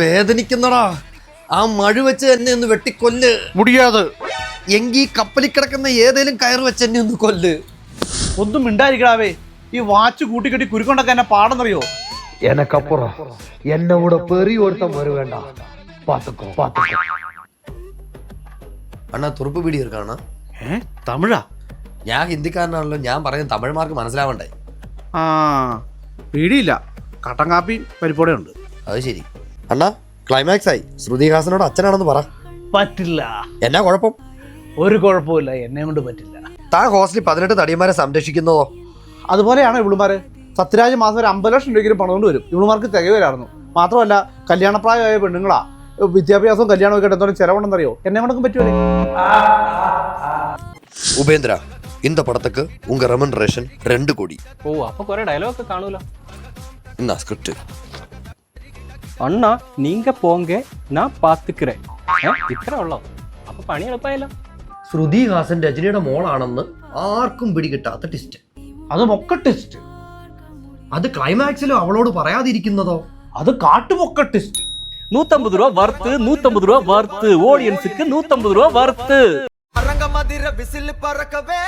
വേദനിക്കുന്നടാ. ആ മഴ വെച്ച് എന്നെ ഒന്ന് വെട്ടിക്കൊല്ല്. മുടിയാത്. എങ്കി കപ്പലിൽ കിടക്കുന്ന ഏതേലും കയർ വെച്ച് എന്നെ ഒന്ന് കൊല്ല്. ഒന്നും മിണ്ടായിരിക്കടാവേ. ഈ വാച്ച് കൂട്ടിക്കെട്ടി കുരുക്കൊണ്ടൊക്കെ എന്നെ പാടെന്നറിയോ? എനക്കപ്പുറം എന്നെ കൂടെ പെറി ഒരുത്തം വരുവേണ്ട. പാത്തുക്കോ പാത്തുക്കോ. അണ്ണാ തുറുപ്പ് പീടി ഇരിക്കാണ്. തമിഴാ? ഞാൻ ഹിന്ദിക്കാരനാണല്ലോ, ഞാൻ പറയുന്നത് തമിഴ്മാർക്ക് മനസ്സിലാവണ്ടേ? ആ, പീടിയില്ല, കട്ടൻ കാപ്പി പരിപ്പോടെ ഉണ്ട്. അത് ശരി. അണ്ണാ ക്ലൈമാക്സ് ആയി. ശ്രുതിഹാസനോട് അച്ഛനാണെന്ന് പറ. പറ്റില്ല. എന്നാ കുഴപ്പം? ഒരു കുഴപ്പമില്ല, എന്നെ കൊണ്ട് പറ്റില്ല. താൻ ഹോസ്റ്റലിൽ 18 തടിയന്മാരെ സംരക്ഷിക്കുന്നതോ? അതുപോലെയാണ് ഇവളുമാര്. സത്യരാജ് മാസം ഒരു 50 ലക്ഷം രൂപയ്ക്ക് പണം കൊണ്ട് വരും. ഇവളുമാർക്ക് തികവരായിരുന്നു. മാത്രമല്ല കല്യാണപ്രായമായ പെണ്ണുങ്ങളാ. വിദ്യാഭ്യാസവും കല്യാണമൊക്കെ എന്തോരം ചെലവുണ്ടെന്നറിയോ? എന്നെ കൊണ്ടൊക്കെ പറ്റുമല്ലേ? ഉപേന്ദ്ര, இந்த படத்துக்கு உங்க ரெமனரேஷன் 2 கோடி. ஓ, அப்ப குறை டயலாக் ഒക്കെ കാണൂല. இந்த ஸ்கிரிப்ட். அண்ணா நீங்க போங்க, நான் பாத்துக்கிறேன். ഇത്ര ഉള്ളോ? അപ്പൊ പണി എളുപ്പമായല്ലോ. ശ്രുതിഹാസൻ രജനിയുടെ മോളാണെന്ന് ആർക്കും പിടികിട്ടാത്ത ട്വിസ്റ്റ്. അത് മൊക്ക ട്വിസ്റ്റ്. അത് ക്ലൈമാക്സിലും അവളോട് പറയാതിരിക്കുന്നതോ? അത് കാട്ടുമൊക്ക ട്വിസ്റ്റ്. 150 രൂപ വർത്ത്, 150 രൂപ വർത്ത്, ഓഡിയൻസിക്ക് 150 രൂപ വർത്ത്. அரங்க மதிர விசில் பறக்கவே